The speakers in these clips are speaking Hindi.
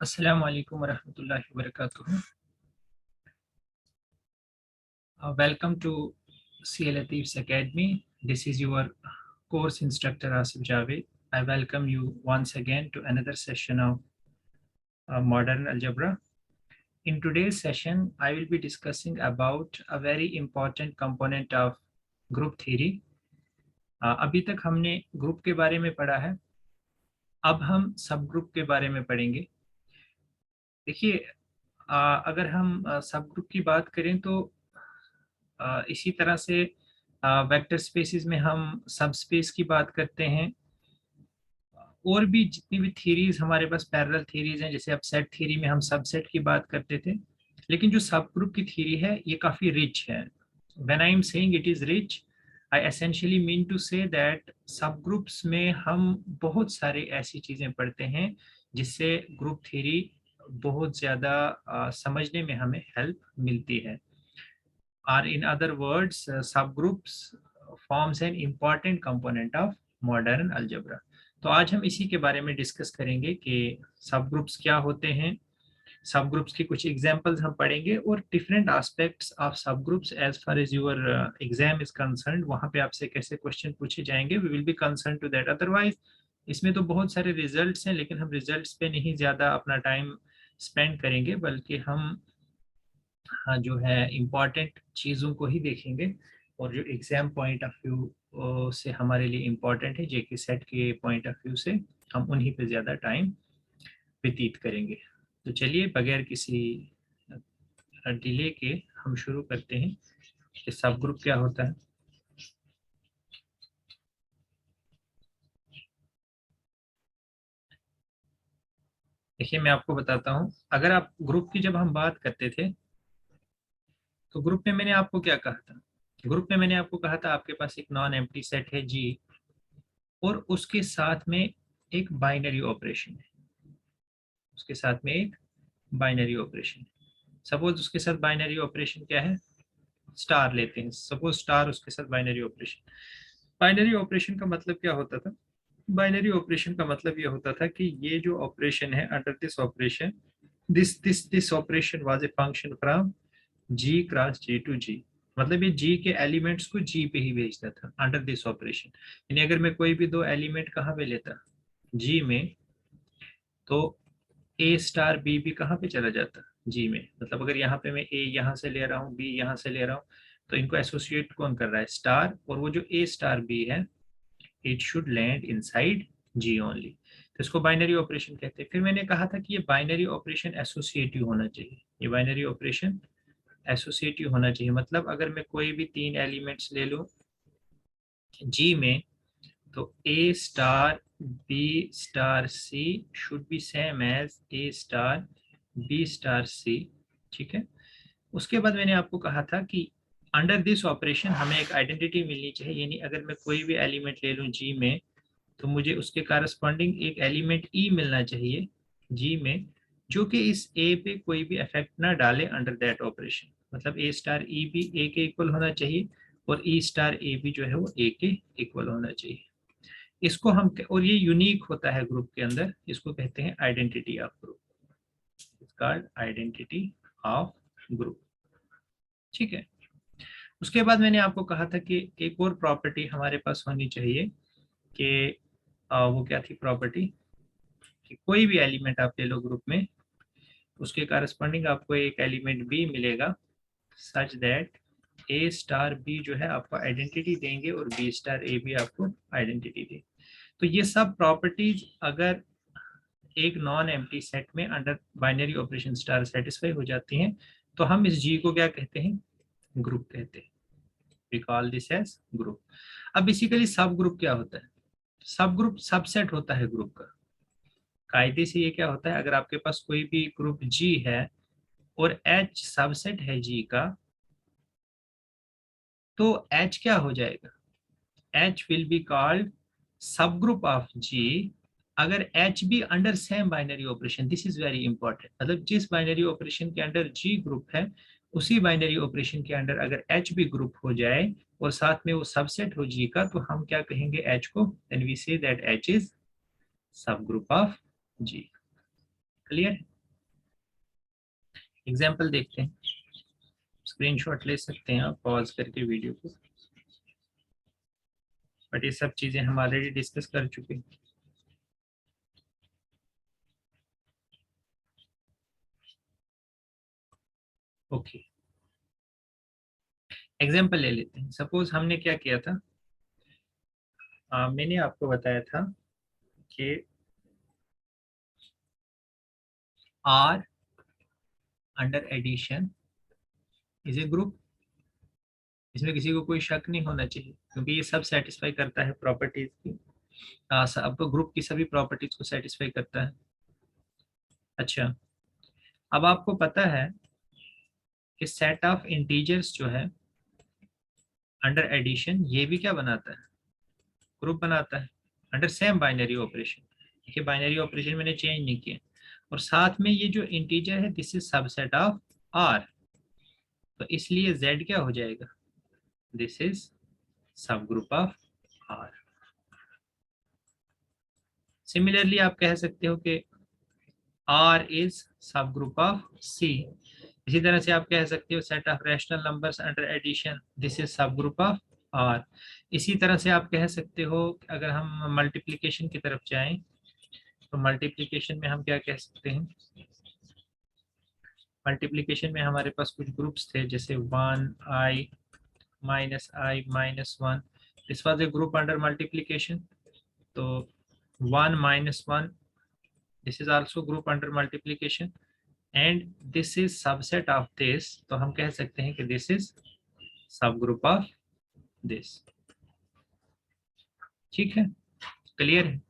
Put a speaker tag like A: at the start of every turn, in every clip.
A: Assalamu alaikum warahmatullahi wabarakatuh. Welcome to CA Latif's Academy. This is your course instructor Asif Javed. I welcome you once again to another session of modern algebra. In today's session, I will be discussing about a very important component of group theory. अभी तक हमने ग्रुप के बारे में पढ़ा है, अब हम सब ग्रुप के बारे में पढ़ेंगे। देखिए, अगर हम सब ग्रुप की बात करें तो इसी तरह से वेक्टर स्पेसेस में हम सब स्पेस की बात करते हैं, और भी जितनी भी थ्योरीज हमारे पास पैरेलल थ्योरीज हैं, जैसे अब सेट थ्योरी में हम सबसेट की बात करते थे, लेकिन जो सब ग्रुप की थ्योरी है ये काफ़ी रिच है। When I am saying it is rich, I essentially mean to say that sub groups में हम बहुत सारी ऐसी चीज़ें पढ़ते हैं जिससे ग्रुप थ्योरी बहुत ज़्यादा समझने में हमें हेल्प मिलती है। Or in other words, subgroups forms an important component of modern algebra. तो आज हम इसी के बारे में डिस्कस करेंगे कि सब ग्रुप्स क्या होते हैं, सब ग्रुप्स की कुछ एग्जांपल्स हम पढ़ेंगे, और different aspects of sub groups as far as your exam is concerned, वहाँ पे आपसे कैसे क्वेश्चन पूछे जाएंगे, we will be concern to that. Otherwise इसमें तो बहुत सारे रिजल्ट्स हैं, लेकिन हम रिजल्ट्स पे नहीं ज़्यादा अपना टाइम स्पेंड करेंगे, बल्कि हम जो है इम्पॉर्टेंट चीज़ों को ही देखेंगे, और जो एग्ज़ाम पॉइंट ऑफ व्यू से हमारे लिए इम्पॉर्टेंट है, जेके सेट के पॉइंट ऑफ व्यू से हम उन्हीं पे ज़्यादा टाइम व्यतीत करेंगे। तो चलिए बगैर किसी डिले के हम शुरू करते हैं कि सब ग्रुप क्या होता है। देखिए, मैं आपको बताता हूँ, अगर आप ग्रुप की जब हम बात करते थे तो ग्रुप में मैंने आपको क्या कहा था, ग्रुप में मैंने आपको कहा था आपके पास एक नॉन एम्प्टी सेट है जी, और उसके साथ में एक बाइनरी ऑपरेशन है, उसके साथ में एक बाइनरी ऑपरेशन। सपोज उसके साथ बाइनरी ऑपरेशन क्या है, स्टार लेते हैं, सपोज स्टार उसके साथ बाइनरी ऑपरेशन। बाइनरी ऑपरेशन का मतलब क्या होता था, बाइनरी ऑपरेशन का मतलब ये होता था कि ये जो ऑपरेशन है, under this operation, this operation was a function from G cross G to G. मतलब ये जी के एलिमेंट्स को जी पे ही भेजता था अंडर दिस ऑपरेशन। यानी अगर मैं कोई भी दो एलिमेंट कहाँ पे लेता, जी में, तो ए स्टार बी भी कहाँ पे चला जाता, जी में। मतलब अगर यहाँ पे मैं ए यहाँ से ले रहा हूँ, बी यहाँ से ले रहा हूँ, तो इनको एसोसिएट कौन कर रहा है, स्टार, और वो जो ए स्टार बी है, it should land inside g only. तो इसको बाइनरी ऑपरेशन कहते हैं। फिर मैंने कहा था कि ये बाइनरी ऑपरेशन एसोसिएटिव होना चाहिए, ये बाइनरी ऑपरेशन एसोसिएटिव होना चाहिए। मतलब अगर मैं कोई भी तीन एलिमेंट्स ले लूँ जी में, तो A star B star C should be same as A star B star C, ठीक है। उसके बाद मैंने आपको कहा था कि अंडर दिस ऑपरेशन हमें एक आइडेंटिटी मिलनी चाहिए, यानी अगर मैं कोई भी एलिमेंट ले लूँ जी में, तो मुझे उसके कारस्पॉन्डिंग एक एलिमेंट ई मिलना चाहिए जी में, जो कि इस ए पे कोई भी इफेक्ट ना डाले अंडर दैट ऑपरेशन। मतलब ए स्टार ई भी ए के इक्वल होना चाहिए, और ई स्टार ए भी जो है वो ए के इक्वल होना चाहिए। इसको हम, और ये यूनिक होता है ग्रुप के अंदर, इसको कहते हैं identity of group, it's called identity of group, ठीक है। उसके बाद मैंने आपको कहा था कि एक और प्रॉपर्टी हमारे पास होनी चाहिए, कि वो क्या थी प्रॉपर्टी, कि कोई भी एलिमेंट आप ले लो ग्रुप में, उसके कारस्पॉन्डिंग आपको एक एलिमेंट बी मिलेगा, such that a star b जो है आपको आइडेंटिटी देंगे, और बी स्टार ए भी आपको आइडेंटिटी देंगे। तो ये सब प्रॉपर्टीज अगर एक नॉन एम्प्टी सेट में under binary operation star satisfy हो जाती हैं, तो हम इस जी को क्या कहते हैं, ग्रुप कहते हैं। We call this as group. अब बेसिकली सब ग्रुप क्या होता है, सब ग्रुप सबसेट होता है ग्रुप का। कायदे से ये क्या होता है, अगर आपके पास कोई भी ग्रुप जी है और एच सबसेट है जी का, तो एच क्या हो जाएगा, एच विल बी कॉल्ड सब ग्रुप ऑफ जी, अगर एच भी under same binary operation. This is very important, मतलब जिस बाइनरी ऑपरेशन के अंडर जी ग्रुप है, उसी बाइनरी ऑपरेशन के अंडर अगर एच भी ग्रुप हो जाए और साथ में वो सबसेट हो जी का, तो हम क्या कहेंगे एच को, then we say that h is sub group of g. Clear है। एग्जाम्पल देखते हैं, स्क्रीनशॉट ले सकते हैं आप पॉज करके वीडियो को, बट ये सब चीज़ें हम ऑलरेडी डिस्कस कर चुके हैं। ओके, एग्जाम्पल ले लेते हैं। सपोज हमने क्या किया था, मैंने आपको बताया था कि R under addition is a group. इसमें किसी को कोई शक नहीं होना चाहिए, क्योंकि ये सब सेटिस्फाई करता है प्रॉपर्टीज की, सब ग्रुप की सभी प्रॉपर्टीज को सेटिस्फाई करता है। अच्छा, अब आपको पता है कि सेट ऑफ इंटीजर्स जो है अंडर एडिशन, ये भी क्या बनाता है, ग्रुप बनाता है अंडर सेम बाइनरी ऑपरेशन। देखिए बाइनरी ऑपरेशन मैंने चेंज नहीं किया, और साथ में ये जो इंटीजर है this is subset of R, तो इसलिए z क्या हो जाएगा, this is sub group of R. Similarly आप कह सकते हो कि R is sub group of C। इसी तरह से आप कह सकते हो set of rational numbers under addition, this is sub group of R। इसी तरह से आप कह सकते हो, अगर हम मल्टीप्लिकेशन की तरफ जाएं तो मल्टीप्लिकेशन में हम क्या कह सकते हैं, मल्टीप्लिकेशन में हमारे पास कुछ ग्रुप्स थे, जैसे 1i -i -1, this was a group under multiplication. तो 1 -1, this is also group under multiplication, and this is subset of this, तो हम कह सकते हैं कि this is sub group of this. ठीक है, क्लियर है।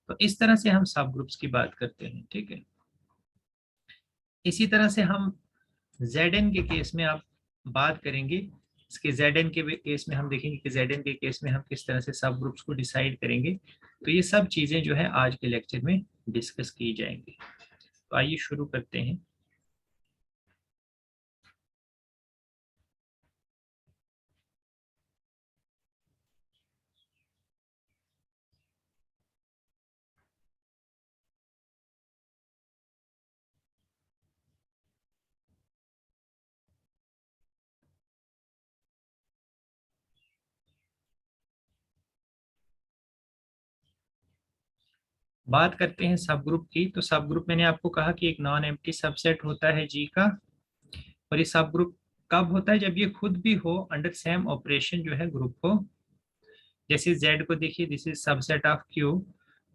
A: तो इस तरह से हम सब ग्रुप्स की बात करते हैं। ठीक है, इसी तरह से हम Zn के केस में आप बात करेंगे। इसके Zn के केस में हम देखेंगे कि Zn के केस में हम किस तरह से सब ग्रुप्स को डिसाइड करेंगे। तो ये सब चीजें जो है आज के लेक्चर में डिस्कस की जाएंगी। तो आइए शुरू करते हैं। बात करते हैं सब ग्रुप की। तो सब ग्रुप मैंने आपको कहा कि एक नॉन एम्प्टी सबसेट होता है जी का, और ये सब ग्रुप कब होता है, जब ये खुद भी हो अंडर सेम ऑपरेशन जो है ग्रुप हो। जैसे Z को देखिए, this is subset of Q,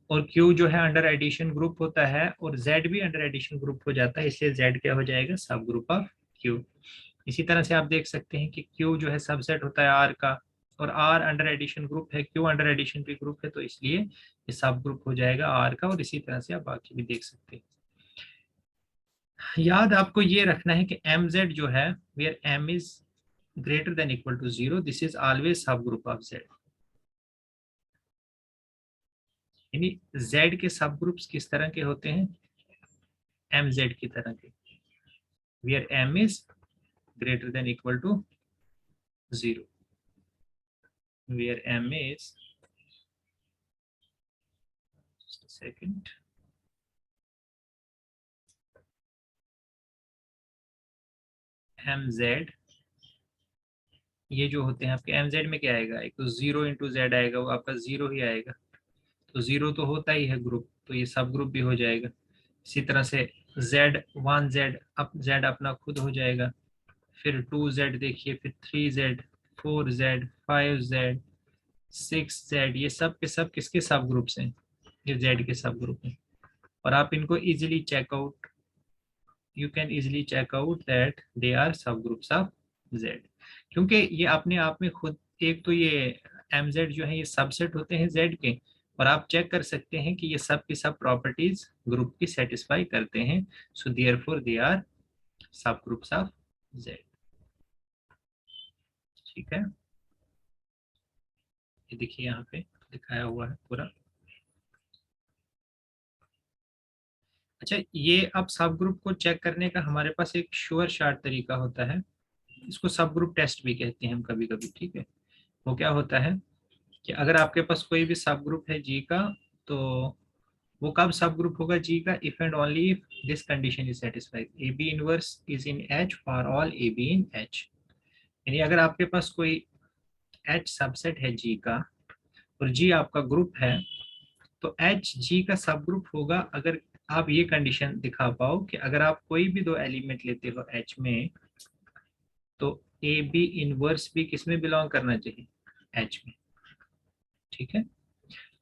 A: और Q जो है अंडर एडिशन ग्रुप होता है, और Z भी अंडर एडिशन ग्रुप हो जाता है, इसलिए Z क्या हो जाएगा, सब ग्रुप ऑफ Q। इसी तरह से आप देख सकते हैं कि Q जो है सबसेट होता है R का, और R अंडर एडिशन ग्रुप है, Q अंडर एडिशन भी ग्रुप है, तो इसलिए ये सब ग्रुप हो जाएगा R का। और इसी तरह से आप बाकी भी देख सकते हैं। याद आपको ये रखना है कि MZ जो है, where M is greater than equal to 0, this is always सब ग्रुप ऑफ Z। यानी Z के सब ग्रुप्स किस तरह के होते हैं, MZ की तरह के, where M is greater than equal to 0, where M is, just a second, MZ, ये जो होते हैं आपके MZ में क्या आएगा, एक तो 0 इंटू Z आएगा, वो आपका 0 ही आएगा। तो 0 तो होता ही है ग्रुप, तो ये सब ग्रुप भी हो जाएगा। इसी तरह से Z1Z, अब Z अपना खुद हो जाएगा, फिर 2Z देखिए, फिर 3Z, 4Z, 5Z, 6Z, ये सब के सब किसके सब ग्रुप्स हैं, ये Z के सब ग्रुप हैं। और आप इनको easily check out, you can easily check out that they are sub groups of Z, क्योंकि ये अपने आप में खुद, एक तो ये MZ जो है ये सबसेट होते हैं Z के, और आप चेक कर सकते हैं कि ये सब की सब प्रॉपर्टीज ग्रुप की सेटिस्फाई करते हैं, so therefore they are sub groups of Z। ठीक है, ये देखिए यहाँ पे दिखाया हुआ है पूरा। अच्छा, ये अब सब ग्रुप को चेक करने का हमारे पास एक श्योर शॉर्ट तरीका होता है, इसको सब ग्रुप टेस्ट भी कहते हैं हम कभी कभी। ठीक है, वो क्या होता है कि अगर आपके पास कोई भी सब ग्रुप है जी का, तो वो कब सब ग्रुप होगा जी का? If and only if this condition is satisfied, a b inverse is in H for all a b in H. यानी अगर आपके पास कोई एच सबसेट है जी का और जी आपका ग्रुप है, तो एच जी का सब ग्रुप होगा अगर आप ये कंडीशन दिखा पाओ कि अगर आप कोई भी दो एलिमेंट लेते हो एच में, तो ए बी इनवर्स भी किस में बिलोंग करना चाहिए? एच में। ठीक है,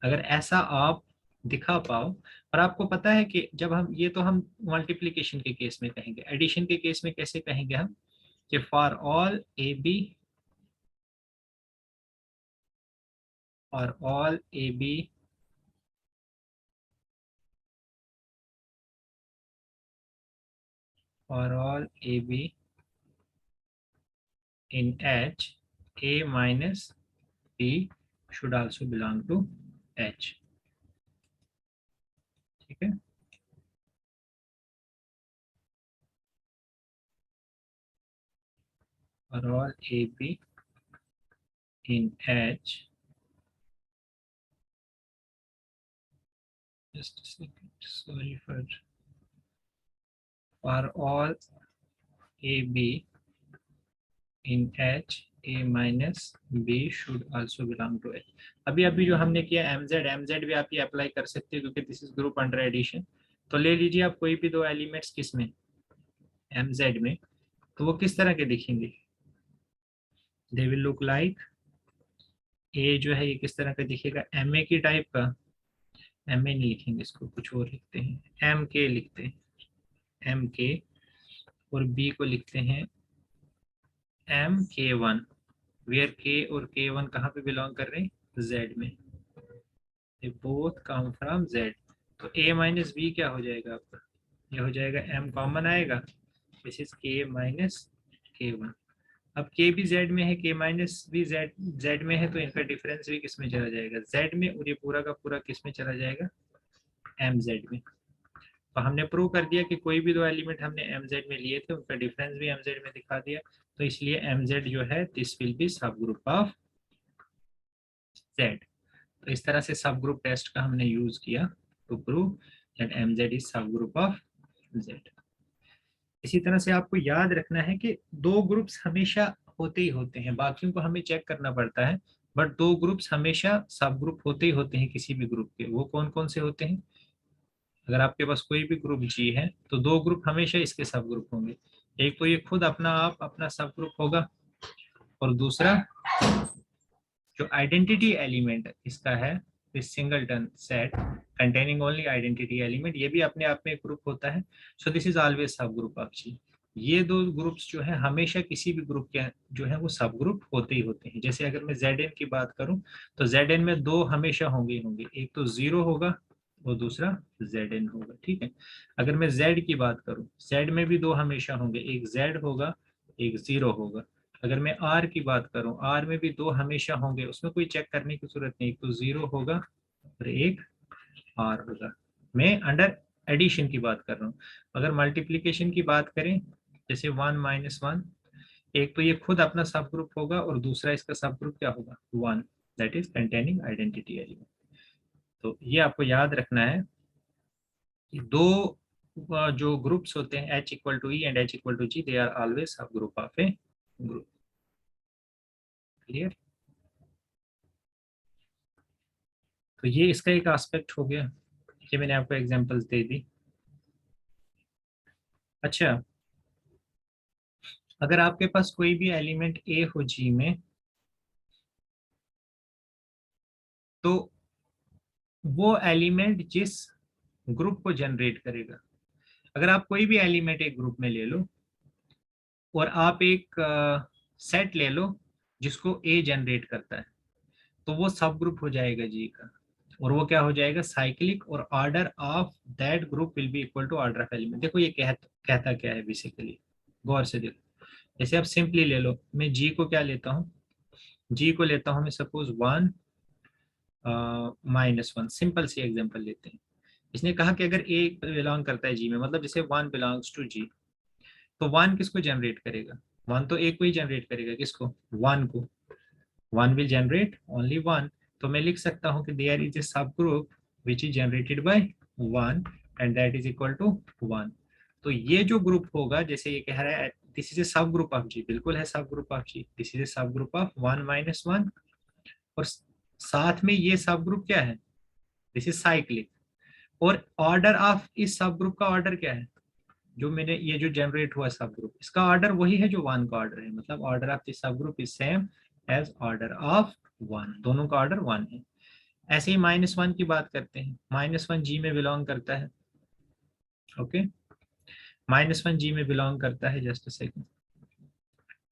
A: अगर ऐसा आप दिखा पाओ। और आपको पता है कि जब हम ये तो हम मल्टीप्लिकेशन के केस में कहेंगे, एडिशन के केस में कैसे कहेंगे हम? कि फॉर ऑल ए बी, और all a b for all AB in H, A minus B should also belong to H। ठीक है, for all AB in H, just a second, sorry for all AB in H, A minus B should also belong to H। अभी अभी जो हमने किया MZ भी आप ये अप्लाई कर सकते हो क्योंकि this is group under addition. तो ले लीजिए आप कोई भी दो एलिमेंट्स किस में, MZ में, तो वो किस तरह के दिखेंगे? दे विल लुक लाइक, ए जो है ये किस तरह का दिखेगा? एम ए की टाइप का। एम ए नहीं लिखेंगे, इसको कुछ और लिखते हैं, एम के लिखते हैं, एम के। और बी को लिखते हैं एम के वन, वेयर के और के वन कहाँ पे बिलोंग कर रहे हैं? जेड में। ये बोथ कम फ्रॉम जेड। तो ए माइनस बी क्या हो जाएगा आपका? ये हो जाएगा एम कॉमन आएगा, दिस इज के माइनस के वन। अब के भी जेड में है, के माइनस भी जेड जेड में है, तो इनका डिफरेंस भी किस में चला जाएगा? जेड में। और ये पूरा का पूरा किस में चला जाएगा? एम जेड में। तो हमने प्रूव कर दिया कि कोई भी दो एलिमेंट हमने एम जेड में लिए थे उनका डिफरेंस भी एम जेड में दिखा दिया। तो इसलिए एम जेड जो है दिस विल बी सब ग्रुप ऑफ जेड। तो इस तरह से सब ग्रुप टेस्ट का हमने यूज किया to prove that m z is sub group of z. इसी तरह से आपको याद रखना है कि दो ग्रुप्स हमेशा होते ही होते हैं, बाकियों को हमें चेक करना पड़ता है, बट दो ग्रुप्स हमेशा सब ग्रुप होते ही होते हैं किसी भी ग्रुप के। वो कौन कौन से होते हैं? अगर आपके पास कोई भी ग्रुप जी है तो दो ग्रुप हमेशा इसके सब ग्रुप होंगे। एक तो ये खुद अपना आप अपना सब ग्रुप होगा, और दूसरा जो आइडेंटिटी एलिमेंट इसका है, इस singleton set containing only identity element, ये भी अपने आप में एक ग्रुप होता है। सो दिस इज ऑलवेज सब ग्रुप ऑफ जी। ये दो ग्रुप्स जो है हमेशा किसी भी ग्रुप के जो है वो सब ग्रुप होते ही होते हैं। जैसे अगर मैं जेड एन की बात करूं, तो जेड एन में दो हमेशा होंगे ही होंगे, एक तो जीरो होगा और दूसरा जेड एन होगा। ठीक है, अगर मैं जेड की बात करूं, जेड में भी दो हमेशा होंगे, एक जेड होगा एक जीरो होगा। अगर मैं आर की बात करूं, आर में भी दो हमेशा होंगे, उसमें कोई चेक करने की जरूरत नहीं, एक तो जीरो होगा और एक आर होगा। मैं अंडर एडिशन की बात कर रहा हूँ। अगर मल्टीप्लीकेशन की बात करें, जैसे वन माइनस वन, एक तो ये खुद अपना सब ग्रुप होगा और दूसरा इसका सब ग्रुप क्या होगा? One, that is containing identity element. तो ये आपको याद रखना है कि दो जो ग्रुप्स होते हैं H equal to E and H equal to G, they are always सब group of a group. Clear? तो ये इसका एक एस्पेक्ट हो गया, ये मैंने आपको एग्जांपल्स दे दी। अच्छा, अगर आपके पास कोई भी एलिमेंट ए हो जी में, तो वो एलिमेंट जिस ग्रुप को जनरेट करेगा, अगर आप कोई भी एलिमेंट एक ग्रुप में ले लो और आप एक सेट ले लो जिसको ए जनरेट करता है, तो वो सब ग्रुप हो जाएगा जी का। और वो क्या हो जाएगा? साइक्लिक, और order of that group will be equal to order of element. देखो ये कहता क्या है बेसिकली, गौर से देखो। जैसे आप सिंपली ले लो, मैं जी को क्या लेता हूँ? जी को लेता हूँ मैं suppose one minus one, simple सी एग्जांपल लेते हैं। इसने कहा कि अगर ए बिलोंग करता है जी में, मतलब जैसे वन बिलोंग्स टू जी, तो वन किसको जनरेट करेगा? वन तो ए को ही जनरेट करेगा, किसको? वन को। One will generate only one. तो मैं लिख सकता हूँ कि देयर इज ए सब group which is generated by 1 and that is equal to 1। तो ये जो ग्रुप होगा, जैसे ये कह रहा है दिस इज ए सब ग्रुप ऑफ जी, बिल्कुल है sub group of ji, this is a सब ग्रुप ऑफ 1 - 1। और साथ में ये सब ग्रुप क्या है, दिस इज साइक्लिक। और ऑर्डर ऑफ इस सब ग्रुप का ऑर्डर क्या है, जो मैंने ये जो जनरेट हुआ सब ग्रुप, इसका ऑर्डर वही है जो 1 का ऑर्डर है, मतलब order of this sub group is same as order of 1, दोनों का ऑर्डर 1 है। ऐसे ही -1 की बात करते हैं, -1 जी में बिलोंग करता है। ओके, -1 जी में बिलोंग करता है, जस्ट अ सेकंड,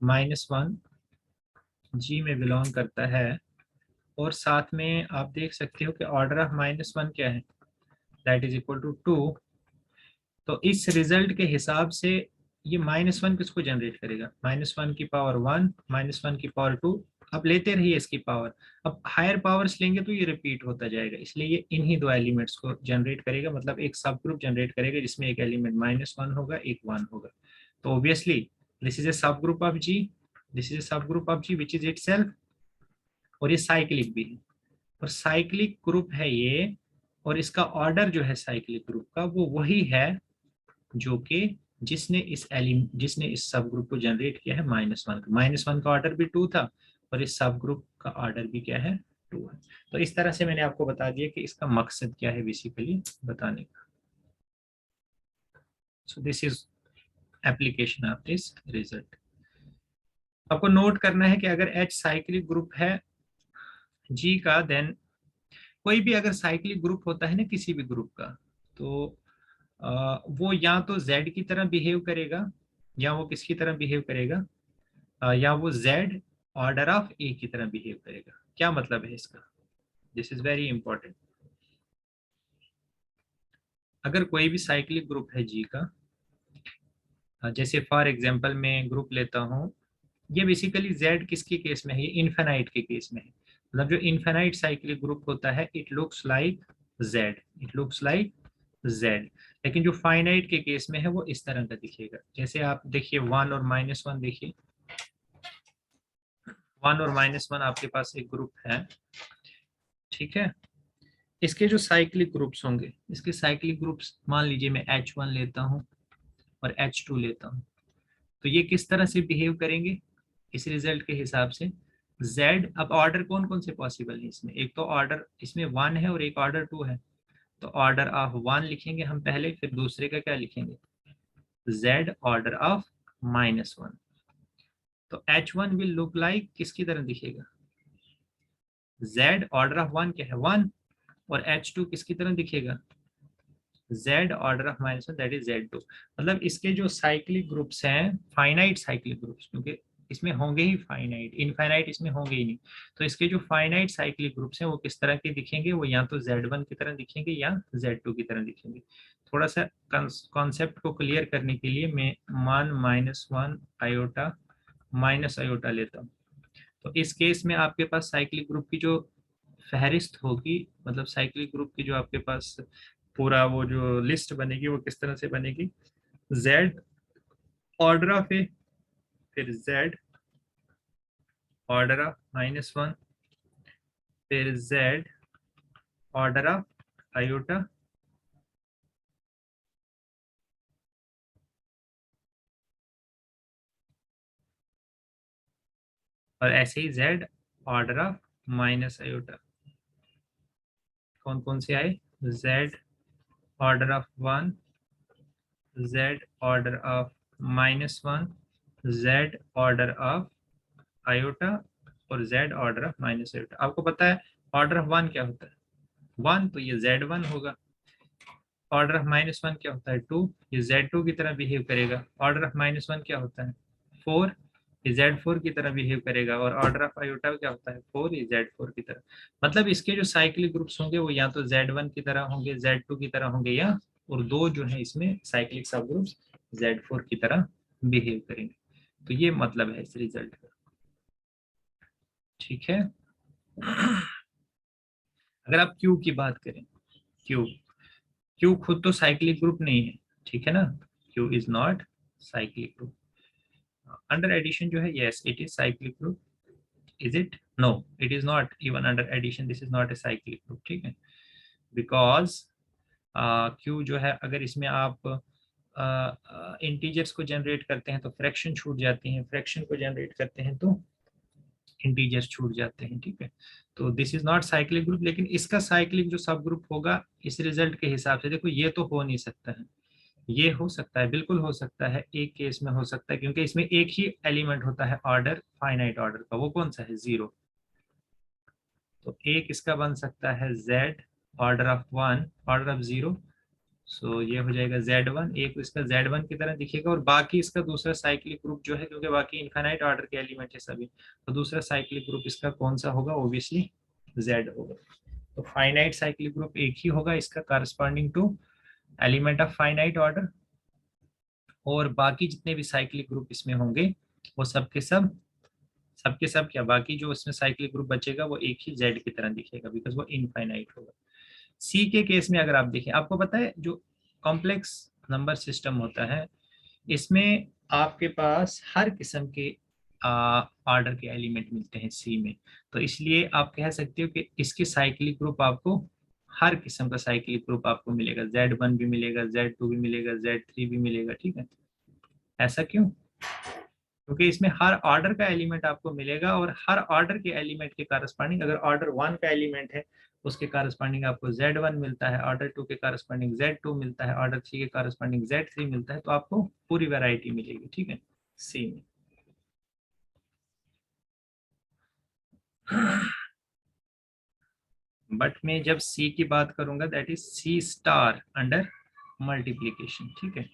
A: -1 जी में बिलोंग करता है। और साथ में आप देख सकते हो कि ऑर्डर ऑफ -1 क्या है, दैट इज इक्वल टू 2। तो इस रिजल्ट के हिसाब से ये -1 किसको जनरेट करेगा, -1 की पावर 1, -1 की पावर 2। अब लेते रहिए इसकी पावर, अब हायर पावर्स लेंगे तो ये रिपीट होता जाएगा, इसलिए ये इन्हीं दो एलिमेंट्स को जनरेट करेगा, मतलब एक सब ग्रुप जनरेट करेगा जिसमें एक एलिमेंट -1 होगा, एक 1 होगा। तो ऑब्वियसली दिस इज ए सब group of ji, this is a सब group of G which is itself, और ये साइक्लिक भी है, और साइक्लिक ग्रुप है ये। और इसका ऑर्डर जो है साइक्लिक ग्रुप का वो वही है जो कि जिसने इस सब ग्रुप को जनरेट किया है -1 का। -1 का ऑर्डर भी 2 था और इस सब ग्रुप का ऑर्डर भी क्या है, 2 है। तो इस तरह से मैंने आपको बता दिया कि इसका मकसद क्या है बेसिकली बताने का। So this is application of this result. आपको नोट करना है कि अगर H साइक्लिक ग्रुप है G का, देन कोई भी अगर साइक्लिक ग्रुप होता है ना किसी भी ग्रुप का, तो वो या तो Z की तरह बिहेव करेगा, या वो किसकी तरह बिहेव करेगा, या वो Z ऑर्डर ऑफ A की तरह बिहेव करेगा। क्या मतलब है इसका, दिस इज वेरी इंपॉर्टेंट। अगर कोई भी साइक्लिक ग्रुप है G का, जैसे फॉर एग्जांपल मैं ग्रुप लेता हूँ, ये बेसिकली Z किसके केस में है, ये इन्फेनाइट के केस में है। मतलब जो इन्फेनाइट साइक्लिक ग्रुप होता है it looks like Z, it looks like Z। लेकिन जो फाइनाइट के केस में है वो इस तरह का दिखेगा। जैसे आप देखिए 1 और -1, देखिए 1 और -1 आपके पास एक ग्रुप है, ठीक है। इसके जो साइक्लिक ग्रुप्स होंगे, इसके साइक्लिक ग्रुप्स मान लीजिए मैं H1 लेता हूँ और H2 लेता हूँ, तो ये किस तरह से बिहेव करेंगे इस रिजल्ट के हिसाब से। Z, अब ऑर्डर कौन कौन से पॉसिबल है इसमें, एक तो ऑर्डर इसमें 1 है और एक ऑर्डर 2 है। तो ऑर्डर ऑफ 1 लिखेंगे हम पहले, फिर दूसरे का क्या लिखेंगे, Z ऑर्डर ऑफ -1। तो H1 विल लुक लाइक किसकी तरह दिखेगा, Z ऑर्डर ऑफ 1 क्या है 1, और H2 किसकी तरह दिखेगा, Z order of -1 that is Z2। मतलब इसके जो साइक्लिक ग्रुप्स हैं, फाइनाइट साइक्लिक ग्रुप्स, क्योंकि इसमें होंगे ही फाइनाइट, इनफाइनाइट इसमें होंगे ही नहीं। तो इसके जो फाइनाइट साइक्लिक ग्रुप्स हैं वो किस तरह के दिखेंगे, वो या तो Z1 की तरह दिखेंगे या Z2 की तरह दिखेंगे। थोड़ा सा कॉन्सेप्ट को क्लियर करने के लिए मैं मान -1 आयोटा माइनस आयोटा लेता हूँ। तो इस केस में आपके पास साइक्लिक ग्रुप की जो फहरिस्त होगी, मतलब साइक्लिक ग्रुप की जो आपके पास पूरा वो जो लिस्ट बनेगी वो किस तरह से बनेगी, Z ऑर्डर ऑफ ए, फिर Z ऑर्डर ऑफ -1, फिर Z ऑर्डर ऑफ आयोटा, और ऐसे ही Z order of minus iota. कौन कौन से आए, Z order of 1, Z order of -1, Z order of iota, और Z order of minus iota. आपको पता है ऑर्डर ऑफ 1 क्या होता है 1, तो ये Z1 होगा। ऑर्डर ऑफ -1 क्या होता है 2, ये Z2 की तरह बिहेव करेगा। ऑर्डर ऑफ -1 क्या होता है 4, ये Z4 की तरह बिहेव करेगा। और ऑर्डर ऑफ आयोटा क्या होता है 4, ये Z4 की तरह। मतलब इसके जो साइक्लिक ग्रुप्स होंगे वो या तो Z1 की तरह होंगे, Z2 की तरह होंगे, या और दो जो है इसमें साइक्लिक सब ग्रुप्स Z4 की तरह बिहेव करेंगे। तो ये मतलब है इस रिजल्ट का, ठीक है। अगर आप क्यू की बात करें, क्यू क्यू खुद तो साइक्लिक ग्रुप नहीं है, ठीक है ना, Q is not cyclic group. Under addition जो है, yes it is cyclic group, is it, no it is not, even under addition this is not a cyclic group, ठीक है। बिकॉज क्यू जो है अगर इसमें आप इंटीजर्स को जनरेट करते हैं तो फ्रैक्शन छूट जाती हैं, फ्रैक्शन को जनरेट करते हैं तो इंटीजर्स छूट जाते हैं, ठीक है। तो this is not cyclic group, लेकिन इसका साइक्लिक जो सब ग्रुप होगा इस रिजल्ट के हिसाब से, देखो ये तो हो नहीं सकता है, ये हो सकता है, बिल्कुल हो सकता है, एक केस में हो सकता है क्योंकि इसमें एक ही एलिमेंट होता है ऑर्डर, फाइनाइट ऑर्डर का, वो कौन सा है, 0। तो एक इसका बन सकता है z order of 1 order of 0, सो ये हो जाएगा z1, एक इसका z1 की तरह दिखेगा, और बाकी इसका दूसरा साइक्लिक ग्रुप जो है, क्योंकि बाकी इनफाइनाइट ऑर्डर के एलिमेंट है सभी, तो दूसरा साइक्लिक ग्रुप इसका कौन सा होगा, ऑब्वियसली z होगा। तो फाइनाइट साइक्लिक ग्रुप एक ही होगा, इसका corresponding to element of finite order, और बाकी जितने भी साइक्लिक ग्रुप इसमें होंगे वो सबके सब क्या, बाकी जो इसमें साइक्लिक ग्रुप बचेगा वो एक ही z की तरह दिखेगा, बिकॉज वो इनफाइनाइट होगा। सी के केस में अगर आप देखें, आपको पता है जो कॉम्प्लेक्स नंबर सिस्टम होता है इसमें आपके पास हर किस्म के ऑर्डर के एलिमेंट मिलते हैं सी में, तो इसलिए आप कह सकते हो कि इसके साइक्लिक ग्रुप आपको हर किस्म का साइक्लिक ग्रुप आपको मिलेगा, z1 भी मिलेगा, z2 भी मिलेगा, z3 भी मिलेगा, ठीक है। ऐसा क्यों, क्योंकि इसमें हर ऑर्डर का एलिमेंट आपको मिलेगा, और हर ऑर्डर के एलिमेंट के कारस्पॉन्डिंग, अगर ऑर्डर 1 का एलिमेंट है उसके कारस्पॉन्डिंग आपको z1 मिलता है, ऑर्डर 2 के कारस्पॉन्डिंग z2 मिलता है, ऑर्डर 3 के कारस्पॉन्डिंग z3 मिलता है, तो आपको पूरी वैरायटी मिलेगी, ठीक है, सी में। बट मैं जब सी की बात करूंगा that is C star under multiplication, ठीक है।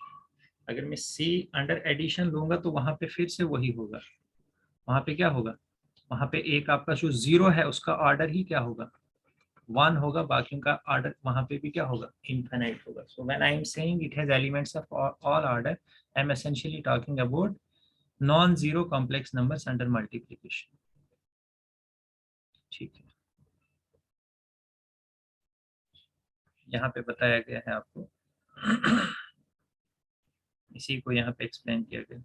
A: अगर मैं सी अंडर एडिशन लूंगा तो वहां पे फिर से वही होगा, वहां पे क्या होगा, वहां पे एक आपका जो 0 है उसका ऑर्डर ही क्या होगा, 1 होगा, बाकियों का ऑर्डर वहां पे भी क्या होगा, इनफाइनाइट होगा। So when I am saying it has elements of all order, I am essentially talking about non zero complex numbers under multiplication, ठीक है। यहाँ पे बताया गया है आपको इसी को यहाँ पे एक्सप्लेन किया गया,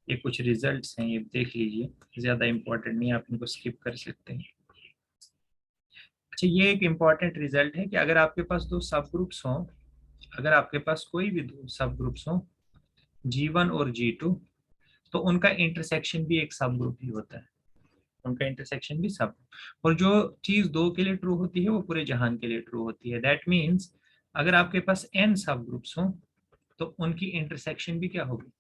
A: ये कुछ रिजल्ट्स हैं, ये देख लीजिए, ज्यादा इंपॉर्टेंट नहीं, आप इनको स्किप कर सकते हैं। अच्छा, ये एक इम्पॉर्टेंट रिजल्ट है कि अगर आपके पास दो सब ग्रुप्स हों, अगर आपके पास कोई भी दो सब ग्रुप्स हों G1 और G2, तो उनका इंटरसेक्शन भी एक सब ग्रुप ही होता है, उनका इंटरसेक्शन भी सब, और जो चीज दो के लिए ट्रू होती है वो पूरे जहान के लिए ट्रू होती है। दैट मीन्स अगर आपके पास n सब ग्रुप्स हों तो उनकी इंटरसेक्शन भी क्या होगी,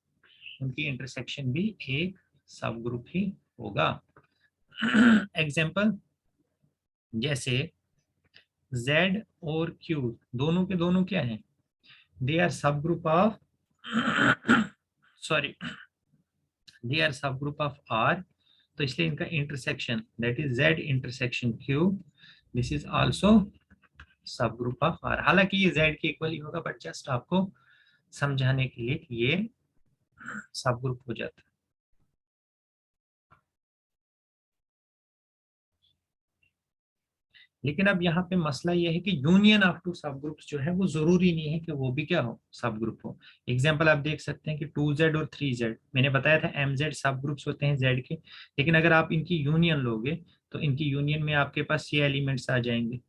A: उनकी इंटरसेक्शन भी एक सब ग्रुप ही होगा। एग्जाम्पल जैसे Z और Q दोनों के दोनों क्या हैं, they are sub group of sorry they are sub group of R, तो इसलिए इनका intersection that is Z intersection Q, this is also sub group of R। हालांकि ये Z के इक्वल ही होगा, बट जस्ट आपको समझाने के लिए कि ये सब ग्रुप हो जाता है। लेकिन अब यहाँ पे मसला ये है कि यूनियन ऑफ टू सब ग्रुप्स जो है वो जरूरी नहीं है कि वो भी क्या हो, सब ग्रुप हो। एग्जांपल आप देख सकते हैं कि 2Z और 3Z, मैंने बताया था MZ सब ग्रुप्स होते हैं Z के, लेकिन अगर आप इनकी यूनियन लोगे तो इनकी यूनियन में आपके पास ये एलिमेंट्स आ जाएंगे,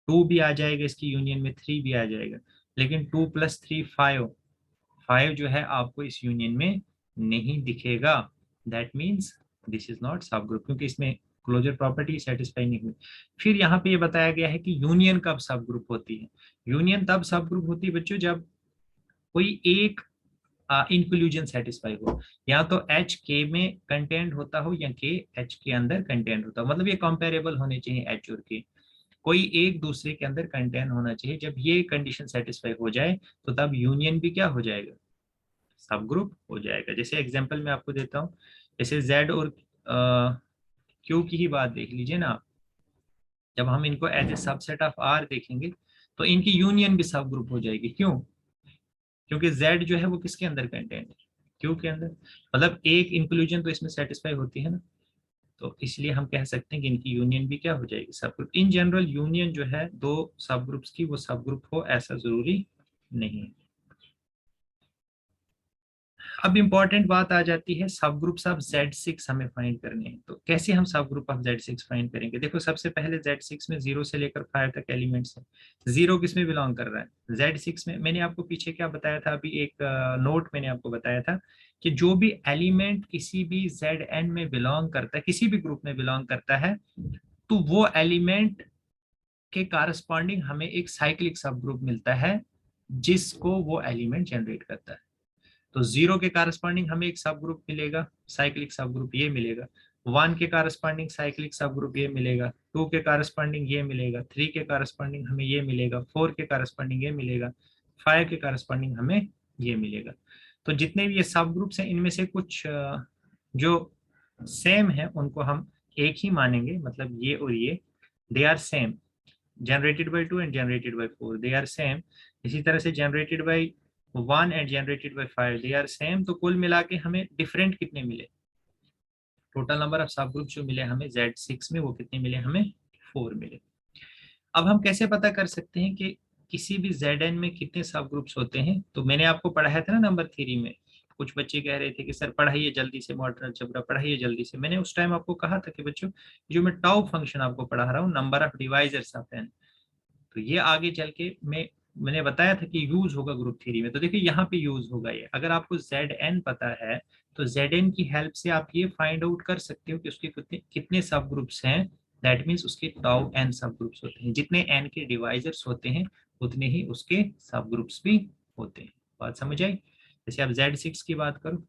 A: 2 भी आ जाएगा इसकी यूनियन में, 3 भी आ जाएगा, लेकिन 2 + 3 5, 5 जो है आपको इस यूनियन में नहीं दिखेगा। That means this is not सब ग्रुप, क्योंकि इसमें क्लोजर प्रॉपर्टी सेटिस्फाई नहीं हुई। फिर यहाँ पे ये बताया गया है कि यूनियन कब सब ग्रुप होती है, यूनियन तब सब ग्रुप होती है बच्चों जब कोई एक इंक्लूजन सेटिस्फाई हो, या तो H K में कंटेंट होता हो या K H के अंदर कंटेंट होता हो, मतलब ये कंपेरेबल होने चाहिए H और K, कोई एक दूसरे के अंदर कंटेंट होना चाहिए। जब ये कंडीशन सेटिस्फाई हो जाए तो तब यूनियन भी क्या हो जाएगा, सब ग्रुप हो जाएगा। जैसे एग्जांपल मैं आपको देता हूँ, जैसे Z और Q की ही बात देख लीजिए ना आप, जब हम इनको as a subset of R देखेंगे तो इनकी यूनियन भी सब ग्रुप हो जाएगी। क्यों, क्योंकि Z जो है वो किसके अंदर कंटेंट है, Q के अंदर, मतलब एक इंक्लूजन तो इसमें सेटिस्फाई होती है ना, तो इसलिए हम कह सकते हैं कि इनकी यूनियन भी क्या हो जाएगी, सब ग्रुप। इन जनरल यूनियन जो है दो सब ग्रुप्स की वो सब ग्रुप हो ऐसा जरूरी नहीं है। अब इंपॉर्टेंट बात आ जाती है, सब ग्रुप्स ऑफ Z6 हमें फाइंड करने हैं। तो कैसे हम सब ग्रुप ऑफ Z6 फाइंड करेंगे? देखो सबसे पहले Z6 में 0 से लेकर 5 तक एलिमेंट्स है। 0 किस में बिलोंग कर रहा है? Z6 में। मैंने आपको पीछे क्या बताया था, अभी एक नोट मैंने आपको बताया था कि जो भी एलिमेंट किसी भी Zn में बिलोंग करता है, किसी भी ग्रुप में बिलोंग करता है, तो वो एलिमेंट के कारस्पॉन्डिंग हमें एक साइक्लिक सब ग्रुप मिलता है जिसको वो एलिमेंट जनरेट करता है। तो 0 के कारस्पॉन्डिंग हमें एक सब ग्रुप मिलेगा, साइक्लिक सब ग्रुप ये मिलेगा। 1 के कारस्पॉन्डिंग साइक्लिक सब ग्रुप ये मिलेगा। 2 के कारस्पॉन्डिंग ये मिलेगा। 3 के कारस्पॉन्डिंग हमें ये मिलेगा। 4 के कारस्पॉन्डिंग ये मिलेगा। 5 के कारस्पॉन्डिंग हमें ये मिलेगा। तो जितने भी ये सब ग्रुप्स हैं, इनमें से कुछ जो सेम है उनको हम एक ही मानेंगे, मतलब ये और ये, they are same. generated by 2 and generated by 4 they are same। इसी तरह से generated by 1 and generated by 5 they are same। तो कुल मिला के हमें डिफरेंट कितने मिले? टोटल नंबर ऑफ सब ग्रुप जो मिले हमें Z6 में, वो कितने मिले हमें? 4 मिले। अब हम कैसे पता कर सकते हैं कि किसी भी Zn में कितने सब ग्रुप्स होते हैं? तो मैंने आपको पढ़ाया था ना नंबर थ्री में, कुछ बच्चे कह रहे थे कि सर पढ़ाइए जल्दी से मॉडर्न अलजेब्रा, पढ़ाइए जल्दी से। मैंने उस टाइम आपको कहा था कि बच्चों, जो मैं टाउ फंक्शन आपको पढ़ा रहा हूँ, number of divisors of n, तो ये आगे चल के मैंने बताया था कि यूज होगा ग्रुप थ्योरी में। तो देखिए यहाँ पे यूज होगा ये। अगर आपको Zn पता है तो Zn की हेल्प से आप ये फाइंड आउट कर सकते हो कि उसके कितने सब ग्रुप्स हैं। दैट मीन्स उसके टाउ n सब ग्रुप्स होते हैं। जितने n के डिवाइजर्स होते हैं उतने ही उसके सब ग्रुप्स भी होते हैं। बात समझ आई? जैसे आप Z6 की बात करो,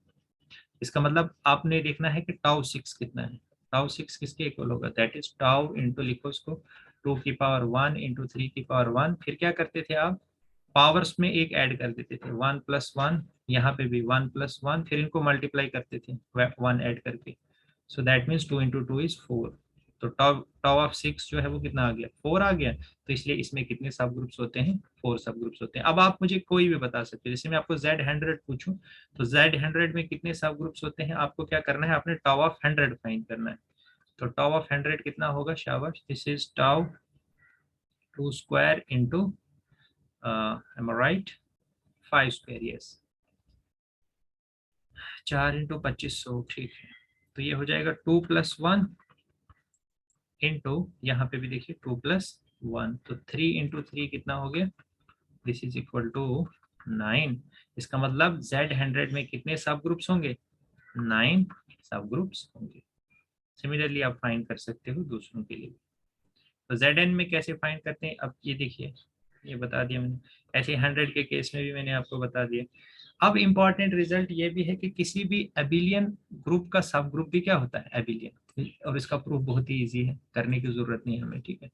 A: इसका मतलब आपने देखना है कि टाउ 6 कितना है। टाउ 6 किसके इक्वल होगा? दैट इज टाउ इंटू, लिखो इसको, 2 की पावर 1 इंटू 3 की पावर 1। फिर क्या करते थे आप? पावर्स में एक ऐड कर देते थे, 1 प्लस 1, यहाँ पे भी 1 प्लस 1, फिर इनको मल्टीप्लाई करते थे 1 ऐड करके। So that means 2 into 2 is 4। तो टाउ टाउ ऑफ 6 जो है वो कितना आ गया? 4 आ गया। तो इसलिए इसमें कितने सब ग्रुप्स होते हैं? 4 सब ग्रुप्स होते हैं। अब आप मुझे कोई भी बता सकते हो, जैसे मैं आपको Z100 पूछूं तो Z100 में कितने सब ग्रुप्स होते हैं? आपको क्या करना है? आपने टाउ ऑफ 100 फाइंड करना है। तो टाउ ऑफ 100 कितना होगा? शाबाश, this is tau 2 square into, am I right, 5 square, yes, 4 into 2500, ठीक है। तो ये हो जाएगा 2 प्लस 1 इंटू, यहाँ पे भी देखिए 2 प्लस 1, तो 3 इंटू 3 कितना हो गया? This is equal to 9। इसका मतलब Z100 में कितने सब ग्रुप्स होंगे? 9 सब ग्रुप्स होंगे। सिमिलरली आप फाइंड कर सकते हो दूसरों के लिए। तो Zn में कैसे फाइंड करते हैं? अब ये देखिए, ये बता दिया मैंने। ऐसे 100 के केस में भी मैंने आपको बता दिया। अब इंपॉर्टेंट रिजल्ट ये भी है कि किसी भी एबिलियन ग्रुप का सब ग्रुप भी क्या होता है? एबिलियन। और इसका प्रूफ बहुत ही इजी है, करने की जरूरत नहीं है हमें, ठीक है।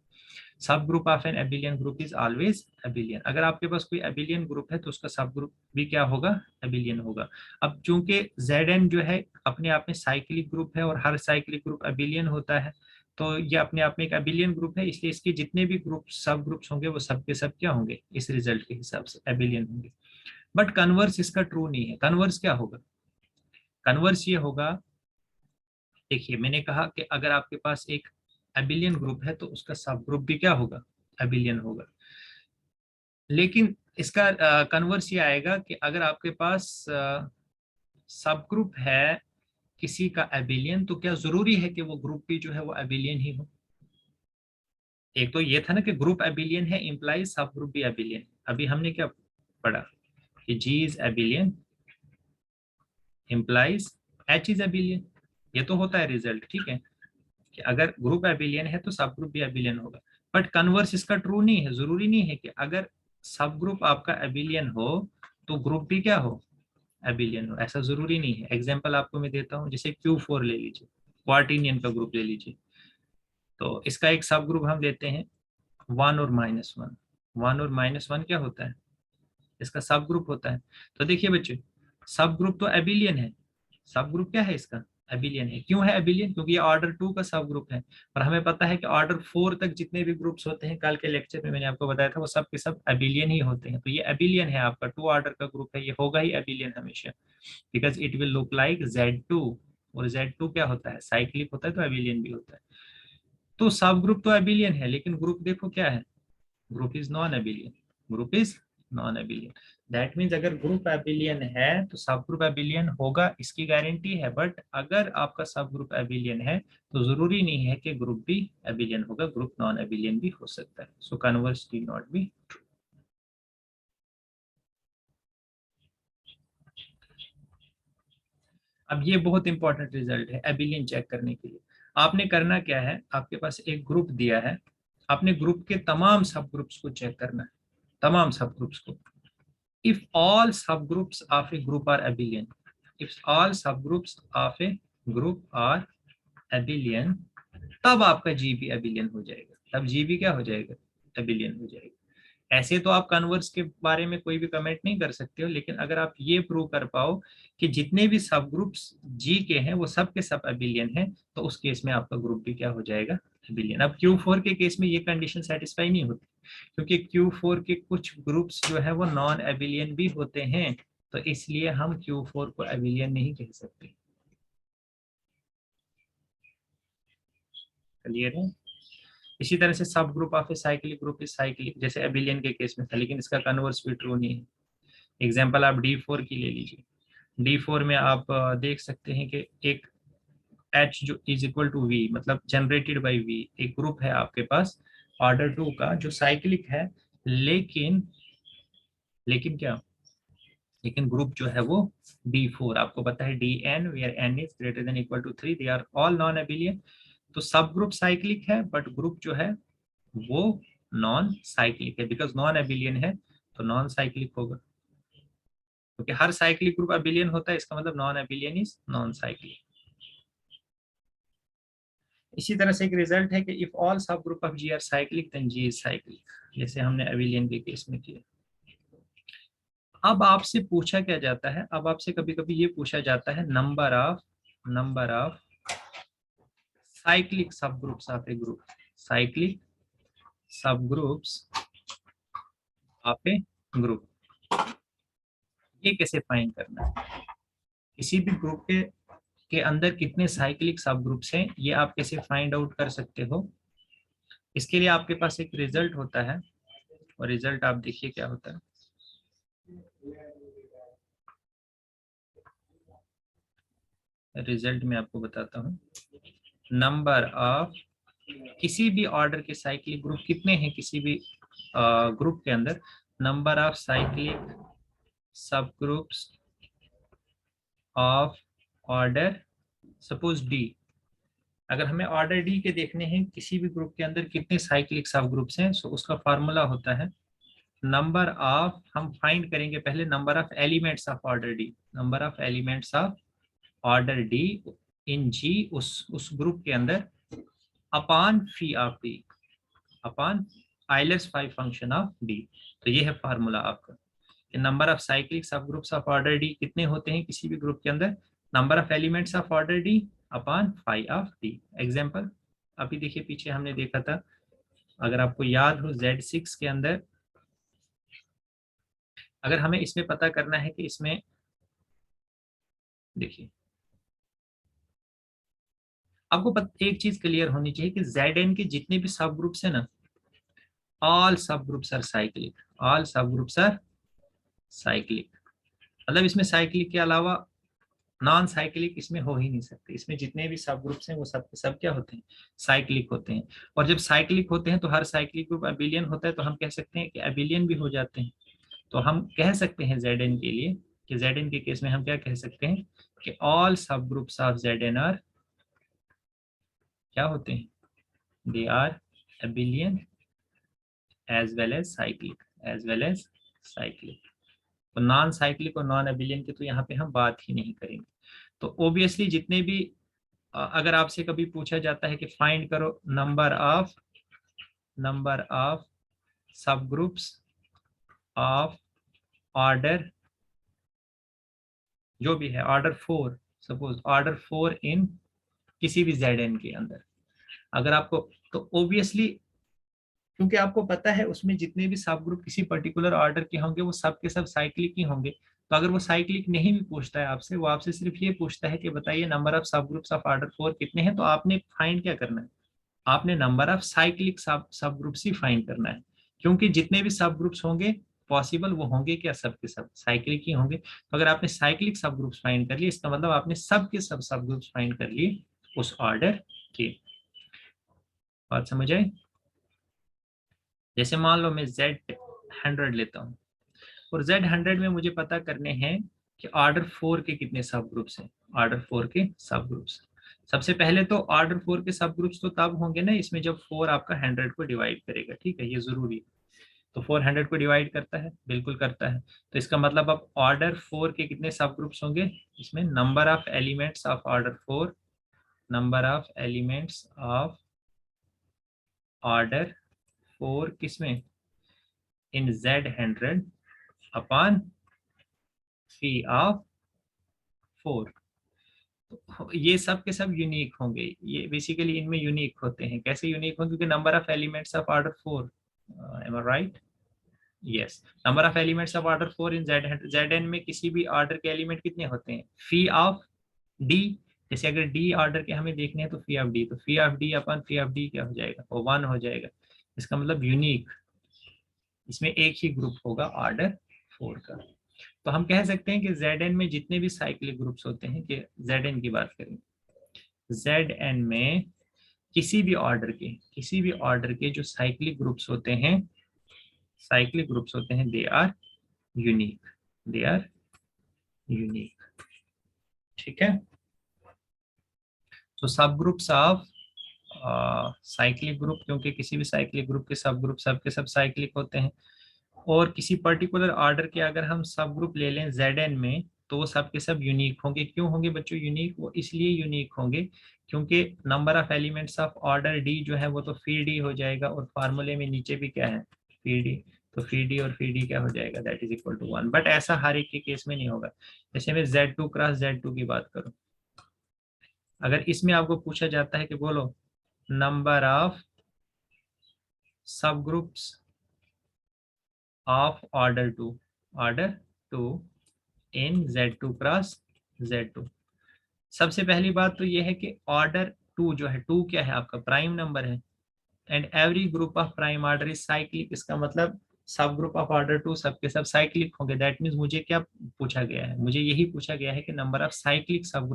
A: Sub group of an abelian group is always abelian. अगर आपके पास कोई एबिलियन ग्रुप है तो उसका सब ग्रुप भी क्या होगा? एबिलियन होगा। अब चूंकि Zn जो है अपने आप में साइक्लिक ग्रुप है और हर साइक्लिक ग्रुप एबिलियन होता है, तो ये अपने आप में एक एबिलियन ग्रुप है, इसलिए इसके जितने भी ग्रुप सब ग्रुप्स होंगे वो सब के सब क्या होंगे? इस रिजल्ट के हिसाब से एबिलियन होंगे। बट कन्वर्स इसका ट्रू नहीं है। कन्वर्स क्या होगा? कन्वर्स ये होगा, देखिए मैंने कहा कि अगर आपके पास एक एबिलियन ग्रुप है तो उसका सब ग्रुप भी क्या होगा? एबिलियन होगा। लेकिन इसका कन्वर्स ये आएगा कि अगर आपके पास सब ग्रुप है किसी का एबिलियन, तो क्या जरूरी है कि वो ग्रुप भी जो है वो एबिलियन ही हो? एक तो ये था ना कि ग्रुप एबिलियन है इंप्लाइज सब ग्रुप भी एबिलियन। अभी हमने क्या पढ़ा कि G is abelian implies H is abelian. ये तो होता है रिजल्ट, ठीक है, कि अगर ग्रुप एबिलियन है तो सब ग्रुप भी एबिलियन होगा। बट कन्वर्स इसका ट्रू नहीं है। जरूरी नहीं है कि अगर सब ग्रुप आपका एबिलियन हो तो ग्रुप भी क्या हो? एबिलियन हो। ऐसा जरूरी नहीं है। एग्जांपल आपको मैं देता हूँ, जैसे Q4 ले लीजिए, क्वार्टिनियन का ग्रुप ले लीजिए। तो इसका एक सब ग्रुप हम देते हैं 1 और -1। 1 और -1 क्या होता है? इसका सब ग्रुप होता है। तो देखिए बच्चे, सब ग्रुप तो एबिलियन है। सब ग्रुप क्या है इसका? एबिलियन है। क्यों है एबिलियन? क्योंकि ये ऑर्डर 2 का सब ग्रुप है। और हमें पता है कि ऑर्डर 4 तक जितने भी ग्रुप्स होते हैं, कल के लेक्चर में मैंने आपको बताया था, वो सब के सब एबिलियन ही होते हैं। तो ये एबिलियन है, आपका 2 ऑर्डर का ग्रुप है, ये होगा ही एबिलियन हमेशा, because it will look like Z2। और Z2 क्या होता है? साइक्लिक होता है, तो एबिलियन भी होता है। तो सब ग्रुप तो एबिलियन है, लेकिन ग्रुप देखो क्या है? Group is non एबिलियन। Group is non एबिलियन। That means अगर ग्रुप एबिलियन है तो सब ग्रुप एबिलियन होगा, इसकी गारंटी है। बट अगर आपका सब ग्रुप एबिलियन है तो जरूरी नहीं है कि ग्रुप भी एबिलियन होगा, ग्रुप नॉन एबिलियन भी हो सकता है। So converse need not be true. अब ये बहुत इंपॉर्टेंट रिजल्ट है एबिलियन चेक करने के लिए। आपने करना क्या है, आपके पास एक ग्रुप दिया है, आपने ग्रुप के तमाम सब ग्रुप्स को चेक करना है, तमाम सब ग्रुप्स को। if all subgroups of a group are abelian, if all subgroups of a group are abelian, तब आपका जीबी एबिलियन हो जाएगा। तब जीबी क्या हो जाएगा, एबिलियन हो जाएगा। ऐसे तो आप कन्वर्स के बारे में कोई भी कमेंट नहीं कर सकते हो, लेकिन अगर आप ये प्रूव कर पाओ कि जितने भी सब ग्रुप्स जी के हैं वो सब के सब एबिलियन हैं, तो उस केस में आपका ग्रुप भी क्या हो जाएगा, एबिलियन। अब Q4 के केस में ये कंडीशन सेटिस्फाई नहीं होती, क्योंकि Q4 के कुछ ग्रुप्स जो है वो नॉन एबिलियन भी होते हैं, तो इसलिए हम Q4 को एबिलियन नहीं कह सकते। क्लियर है? इसी तरह से सब group of A cyclic group is cyclic, जैसे एबिलियन के केस में था, लेकिन इसका कन्वर्स भी ट्रू नहीं है। एग्जाम्पल आप D4 की ले लीजिए। D4 में आप देख सकते हैं कि एक H जो इज इक्वल टू V, मतलब जनरेटेड बाय V, एक ग्रुप है आपके पास ऑर्डर 2 का जो साइक्लिक है, लेकिन लेकिन क्या, लेकिन ग्रुप जो है वो D4, आपको पता है Dn where n is greater than equal to 3, they are all non abelian. तो सब ग्रुप साइक्लिक है बट ग्रुप जो है वो नॉन साइक्लिक है, बिकॉज नॉन एबिलियन है तो नॉन साइक्लिक होगा, क्योंकि हर साइक्लिक ग्रुप एबिलियन होता है, इसका मतलब non abelian is non cyclic. इसी तरह से एक रिजल्ट है कि if all sub group of g are cyclic then g is cyclic, जैसे हमने एबिलियन के केस में किया। अब आपसे पूछा क्या जाता है, अब आपसे कभी कभी ये पूछा जाता है नंबर ऑफ साइक्लिक सब groups of a group, cyclic सब ग्रुप्स ऑफ ए ग्रुप। ये कैसे फाइंड करना है, किसी भी ग्रुप के अंदर कितने साइक्लिक सब ग्रुप्स हैं, ये आप कैसे फाइंड आउट कर सकते हो। इसके लिए आपके पास एक रिजल्ट होता है, और रिजल्ट आप देखिए क्या होता है। रिजल्ट में आपको बताता हूँ। नंबर ऑफ किसी भी ऑर्डर के साइक्लिक ग्रुप कितने हैं किसी भी ग्रुप के अंदर, नंबर ऑफ साइक्लिक सब groups of order suppose D. अगर हमें ऑर्डर डी के देखने हैं किसी भी ग्रुप के अंदर कितने साइक्लिक सब ग्रुप्स हैं, सो उसका फार्मूला होता है नंबर ऑफ, हम फाइंड करेंगे पहले number of elements of order D, number of elements of order D in G, उस ग्रुप के अंदर, upon phi of D, upon Euler's phi function of D. तो ये है फार्मूला आपका कि नंबर ऑफ साइक्लिक सब ग्रुप्स ऑफ ऑर्डर डी कितने होते हैं किसी भी ग्रुप के अंदर, number of elements of order D upon phi of D. Example अभी देखिए पीछे हमने देखा था, अगर आपको याद हो Z6 के अंदर, अगर हमें इसमें पता करना है कि इसमें देखिए, आपको एक चीज क्लियर होनी चाहिए कि Zn के जितने भी सब ग्रुप्स है ना, ऑल सब ग्रुप्स आर साइक्लिक, ऑल सब ग्रुप्स आर साइक्लिक। मतलब इसमें साइक्लिक के अलावा नॉन साइक्लिक इसमें हो ही नहीं सकते। इसमें जितने भी सब ग्रुप्स हैं वो सब क्या होते हैं, साइक्लिक होते हैं। और जब साइक्लिक होते हैं तो हर साइक्लिक ग्रुप एबिलियन होता है, तो हम कह सकते हैं कि एबिलियन भी हो जाते हैं। तो हम कह सकते हैं Zn के लिए कि Zn के केस में हम क्या कह सकते हैं कि ऑल सब ग्रुप्स ऑफ Zn आर क्या होते हैं, they are abelian as well as cyclic, as well as cyclic. तो नॉन साइक्लिक और नॉन एबिलियन की तो यहाँ पे हम बात ही नहीं करेंगे। तो ओबियसली जितने भी अगर आपसे कभी पूछा जाता है कि फाइंड करो number of sub groups of order जो भी है ऑर्डर 4, सपोज ऑर्डर 4 इन किसी भी Zn के अंदर, अगर आपको, तो ओबियसली क्योंकि आपको पता है उसमें जितने भी सब ग्रुप किसी पर्टिकुलर ऑर्डर के होंगे वो सब के सब साइक्लिक ही होंगे। तो अगर वो साइक्लिक नहीं भी पूछता है आपसे, वो आपसे सिर्फ ये पूछता है कि बताइए number of sub groups of order 4 कितने हैं, तो आपने फाइंड क्या करना है, आपने नंबर ऑफ साइक्लिक सब ग्रुप्स ही फाइंड करना है। क्योंकि जितने भी सब ग्रुप्स होंगे पॉसिबल वो होंगे क्या, सब के सब साइक्लिक ही होंगे। तो अगर आपने साइक्लिक सब ग्रुप्स फाइंड कर लिए, इसका मतलब आपने सब के सब ग्रुप्स फाइंड कर लिए उस ऑर्डर के। बात समझ आई? जैसे मान लो मैं Z100 लेता हूँ और Z100 में मुझे पता करने हैं कि ऑर्डर 4 के कितने सब ग्रुप्स हैं। ऑर्डर 4 के सब ग्रुप्स, सबसे पहले तो ऑर्डर 4 के सब ग्रुप्स तो तब होंगे ना इसमें जब 4 आपका 100 को डिवाइड करेगा, ठीक है, ये जरूरी है। तो 4 100 को डिवाइड करता है, बिल्कुल करता है। तो इसका मतलब अब ऑर्डर 4 के कितने सब ग्रुप्स होंगे इसमें, number of elements of order 4, number of elements of order 4 किसमें, इन Z100 अपॉन फी ऑफ 4। तो ये सब के सब यूनिक होंगे, ये बेसिकली इनमें यूनिक होते हैं। कैसे यूनिक होंगे, क्योंकि number of elements of order 4, am I right, yes, number of elements of order 4 in Zn में किसी भी ऑर्डर के एलिमेंट कितने होते हैं, फी ऑफ डी। जैसे अगर डी ऑर्डर के हमें देखने हैं तो फी ऑफ डी, तो phi of D upon phi of D क्या हो जाएगा, वो 1 हो जाएगा। इसका मतलब यूनिक, इसमें एक ही ग्रुप होगा ऑर्डर 4 का। तो हम कह सकते हैं कि Zn में जितने भी साइक्लिक ग्रुप्स होते हैं, कि Zn की बात करें, Zn में किसी भी ऑर्डर के जो साइक्लिक ग्रुप्स होते हैं, साइक्लिक ग्रुप्स होते हैं, they are unique, they are unique, ठीक है। तो सब ग्रुप्स ऑफ साइक्लिक ग्रुप, क्योंकि किसी भी साइक्लिक ग्रुप के सब ग्रुप सब के सब साइक्लिक होते हैं, और किसी पर्टिकुलर ऑर्डर के अगर हम सब ग्रुप ले लें Zn में, तो वो सब के सब यूनिक होंगे। क्यों होंगे बच्चों यूनिक, वो इसलिए यूनिक होंगे क्योंकि number of elements of order D जो है वो तो फी डी हो जाएगा, और फार्मूले में नीचे भी क्या है, फी डी। तो फी डी और फी डी क्या हो जाएगा, that is equal to 1। But ऐसा हर एक के केस में नहीं होगा। जैसे मैं Z2 क्रॉस Z2 की बात करूं, अगर इसमें आपको पूछा जाता है कि बोलो number of sub groups of order 2 in Z2 cross Z2, सबसे पहली बात तो यह है कि ऑर्डर 2 जो है, 2 क्या है आपका प्राइम नंबर है, and every group of prime order is cyclic. इसका मतलब सब ग्रुप ऑफ ऑर्डर 2 सबके सब साइक्लिक होंगे। दैट मीन्स मुझे क्या पूछा गया है, मुझे यही पूछा गया है कि नंबर ऑफ साइक्लिक सब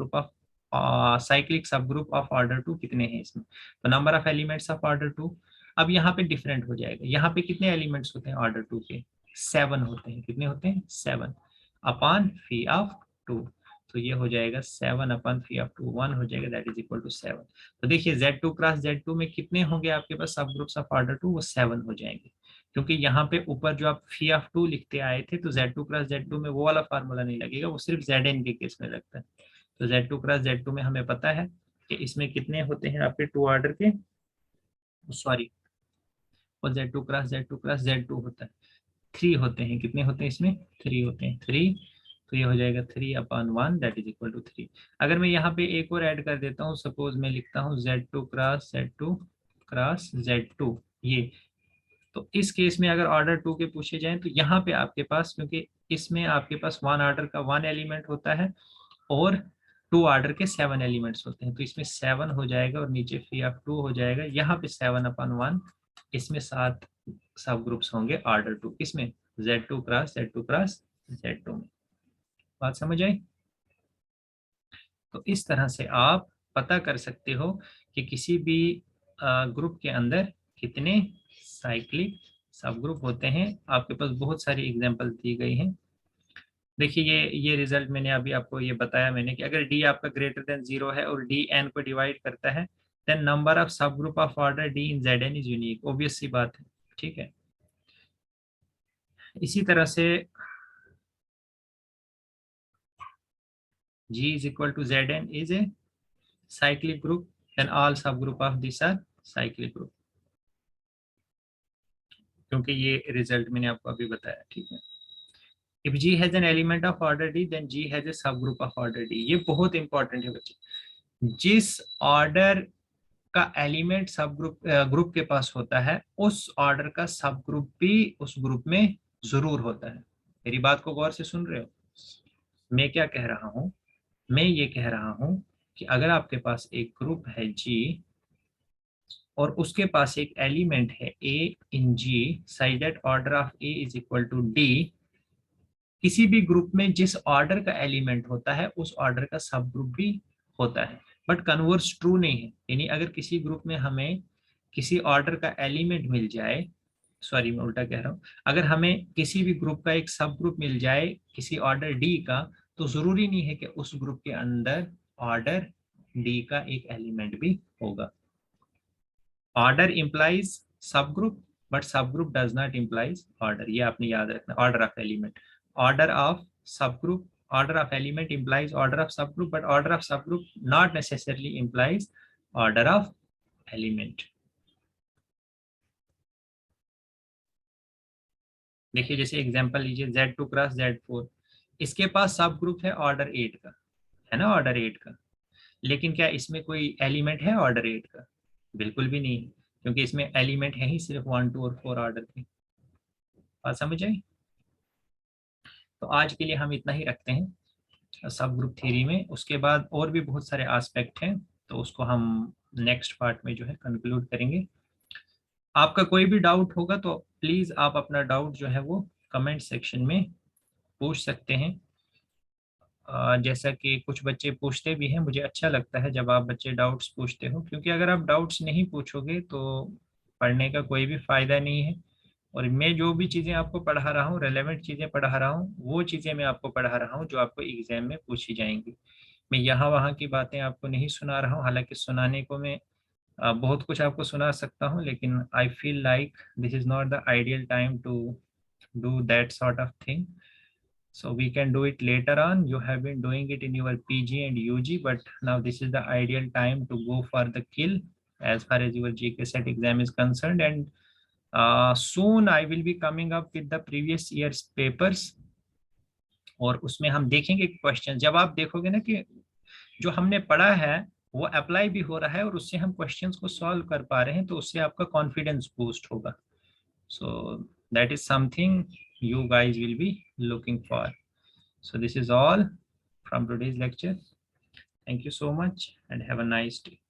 A: ग्रुप ऑफ ऑर्डर 2 कितने हैं इसमें। तो number of elements of order 2, अब यहाँ पे डिफरेंट हो जाएगा। यहाँ पे कितने एलिमेंट्स होते हैं ऑर्डर 2 के, 7 होते हैं। कितने होते हैं, 7 अपॉन फी ऑफ 2। तो ये हो जाएगा 7 अपॉन फी ऑफ 2, 1 हो जाएगा, दैट इज इक्वल टू 7। तो देखिए Z2 क्रॉस Z2 में कितने होंगे आपके पास सब ग्रुप्स ऑफ ऑर्डर 2, वो 7 हो जाएंगे। क्योंकि यहाँ पे ऊपर जो आप फी ऑफ 2 लिखते आए थे, तो Z2 क्रॉस Z2 में वो वाला फार्मूला नहीं लगेगा, वो सिर्फ Zn के केस में लगता है। तो Z2 क्रॉस Z2 में हमें पता है कि इसमें कितने होते हैं आपके 2 ऑर्डर के, सॉरी, और Z2 होता है 3 होते हैं। कितने होते हैं इसमें, 3 होते हैं, 3। तो ये हो जाएगा 3 upon 1, that is equal to 3। अगर मैं यहाँ पे एक और ऐड कर देता हूँ, सपोज मैं लिखता हूँ Z2 क्रॉस Z2 ये, तो इस केस में अगर ऑर्डर 2 के पूछे जाएं, तो यहाँ पे आपके पास, क्योंकि इसमें आपके पास 1 ऑर्डर का 1 एलिमेंट होता है और 2 ऑर्डर के 7 एलिमेंट्स होते हैं, तो इसमें 7 हो जाएगा और नीचे फी ऑफ 2 हो जाएगा। यहाँ पे 7 अपॉन 1, इसमें 7 सब ग्रुप्स होंगे ऑर्डर 2, किसमें, Z2 में। बात समझ आई? तो इस तरह से आप पता कर सकते हो कि किसी भी ग्रुप के अंदर कितने साइक्लिक सब ग्रुप होते हैं। आपके पास बहुत सारी एग्जांपल दी गई हैं। देखिए ये रिजल्ट मैंने अभी आपको ये बताया मैंने कि अगर डी आपका ग्रेटर देन 0 है और डी एन को डिवाइड करता है, देन नंबर ऑफ सब group of order D in Zn is unique, obvious सी बात है, ठीक है। इसी तरह से G is equal to Zn is a cyclic group, then all subgroup of this are cyclic group, क्योंकि ये रिजल्ट मैंने आपको अभी बताया, ठीक है। If G has an element of order D, then G has a subgroup of order D। ये बहुत इंपॉर्टेंट है बच्चे, जिस ऑर्डर का एलिमेंट सब ग्रुप के पास होता है, उस ऑर्डर का सब ग्रुप भी उस ग्रुप में जरूर होता है। मेरी बात को गौर से सुन रहे हो? मैं क्या कह रहा हूं, मैं ये कह रहा हूं कि अगर आपके पास एक ग्रुप है G, और उसके पास एक एलिमेंट है A in G such that order of A is equal to D, किसी भी ग्रुप में जिस ऑर्डर का एलिमेंट होता है उस ऑर्डर का सब ग्रुप भी होता है, बट कन्वर्स ट्रू नहीं है। यानी अगर किसी ग्रुप में हमें किसी ऑर्डर का एलिमेंट मिल जाए, सॉरी मैं उल्टा कह रहा हूँ, अगर हमें किसी भी ग्रुप का एक सब ग्रुप मिल जाए किसी ऑर्डर डी का, तो जरूरी नहीं है कि उस ग्रुप के अंदर ऑर्डर डी का एक एलिमेंट भी होगा। ऑर्डर इंप्लाइज सब ग्रुप, बट सब group does not implies order, ये आपने याद रखना। Order of element, order of subgroup, order of element implies order of subgroup, but order of subgroup not necessarily implies order of element। देखिए जैसे एग्जांपल लीजिए Z2 क्रॉस Z4, इसके पास सब ग्रुप है ऑर्डर 8 का, है ना, ऑर्डर 8 का, लेकिन क्या इसमें कोई एलिमेंट है ऑर्डर 8 का? बिल्कुल भी नहीं, क्योंकि इसमें एलिमेंट है ही सिर्फ 1, 2 और 4 ऑर्डर के। बात समझ आई? तो आज के लिए हम इतना ही रखते हैं सब ग्रुप थ्योरी में। उसके बाद और भी बहुत सारे एस्पेक्ट हैं, तो उसको हम नेक्स्ट पार्ट में जो है कंक्लूड करेंगे। आपका कोई भी डाउट होगा तो प्लीज आप अपना डाउट जो है वो कमेंट सेक्शन में पूछ सकते हैं। जैसा कि कुछ बच्चे पूछते भी हैं, मुझे अच्छा लगता है जब आप बच्चे डाउट्स पूछते हो, क्योंकि अगर आप डाउट्स नहीं पूछोगे तो पढ़ने का कोई भी फायदा नहीं है। और मैं जो भी चीज़ें आपको पढ़ा रहा हूँ, रेलेवेंट चीज़ें पढ़ा रहा हूँ, वो चीज़ें मैं आपको पढ़ा रहा हूँ जो आपको एग्जाम में पूछी जाएंगी। मैं यहाँ वहाँ की बातें आपको नहीं सुना रहा हूँ, हालांकि सुनाने को मैं बहुत कुछ आपको सुना सकता हूँ, लेकिन I feel like this is not the ideal time to do that sort of thing. So we can do it later on. You have been doing it in your PG and UG, but now this is the ideal time to go for the kill as far as your GK set exam is concerned. And soon I will be coming up with the previous year's papers, और उसमें हम देखेंगे क्वेश्चन। जब आप देखोगे ना कि जो हमने पढ़ा है वो अप्लाई भी हो रहा है और उससे हम क्वेश्चंस को सॉल्व कर पा रहे हैं, तो उससे आपका कॉन्फिडेंस बूस्ट होगा। So that is something you guys will be looking for. So this is all from today's lecture. Thank you so much and have a nice day.